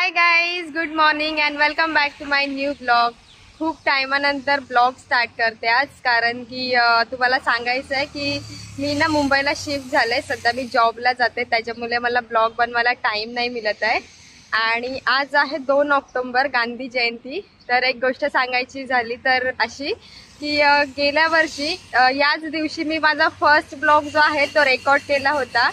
High guys, good morning and welcome back to my new blog. खूप टायमानंतर blog start करते आज, कारण की तुम्हाला सांगायचं आहे की मी ना मुंबईला शिफ्ट झाले. सध्या मी जॉबला जाते, त्याच्यामुळे मला ब्लॉग बनवायला टाईम नाही मिळत आहे. आणि आज आहे 2 ऑक्टोबर, गांधी जयंती. तर एक गोष्ट सांगायची झाली तर अशी की गेल्या वर्षी याच दिवशी मी माझा फर्स्ट ब्लॉग जो आहे तो रेकॉर्ड केला होता.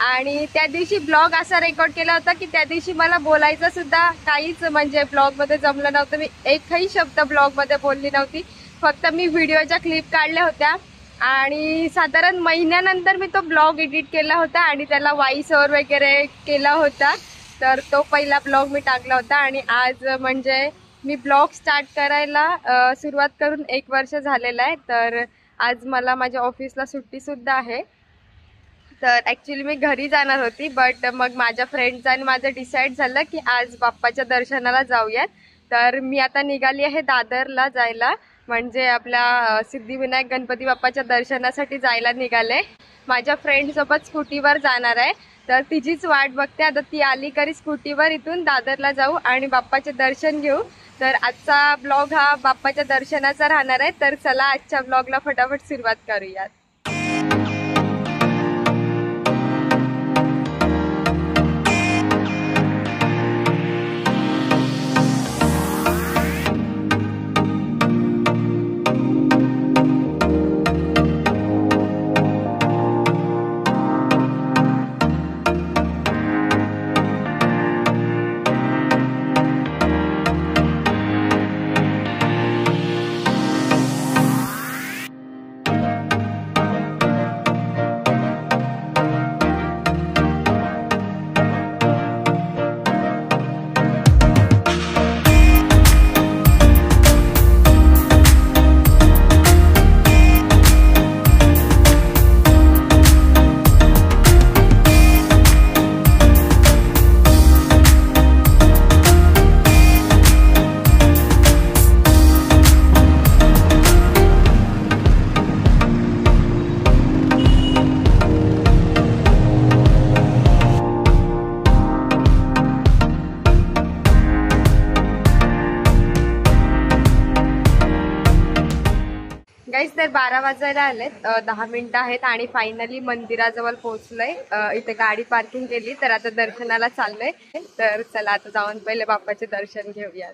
आणि त्या दिवशी ब्लॉग असा रेकॉर्ड केला होता की त्या दिवशी मला बोलायचं सुद्धा काहीच म्हणजे ब्लॉगमध्ये जमलं नव्हतं. मी एकही शब्द ब्लॉगमध्ये बोलली नव्हती, फक्त मी व्हिडिओच्या क्लिप काढल्या होत्या. आणि साधारण महिन्यानंतर मी तो ब्लॉग एडिट केला होता आणि त्याला व्हॉइस ओव्हर वगैरे केला होता. तर तो पहिला ब्लॉग मी टाकला होता. आणि आज म्हणजे मी ब्लॉग स्टार्ट करायला सुरुवात करून 1 वर्ष झालेलं आहे. तर आज मला माझ्या ऑफिसला सुट्टीसुद्धा आहे. तर ॲक्च्युली मी घरी जाणार होती, बट मग माझ्या फ्रेंड्स आणि माझं डिसाईड झालं की आज बाप्पाच्या दर्शनाला जाऊयात. तर मी आता निघाली आहे दादरला जायला, म्हणजे आपल्या सिद्धिविनायक गणपती बाप्पाच्या दर्शनासाठी जायला निघाले. माझ्या फ्रेंडसोबत स्कूटीवर जाणार आहे, तर तिचीच वाट बघते. आता ती आली करी स्कूटीवर इथून दादरला जाऊ आणि बाप्पाचे दर्शन घेऊ. तर आजचा ब्लॉग हा बाप्पाच्या दर्शनाचा राहणार आहे. तर चला आजच्या ब्लॉगला फटाफट सुरुवात करूयात. गाईज, तर 12 वाजायला आलेत, 10 मिनिटं आहेत आणि फायनली मंदिराजवळ पोहोचलोय. इथे गाडी पार्किंग केली, तर आता दर्शनाला चाललोय. तर चला आता जाऊन पहिले बाप्पाचे दर्शन घेऊयात.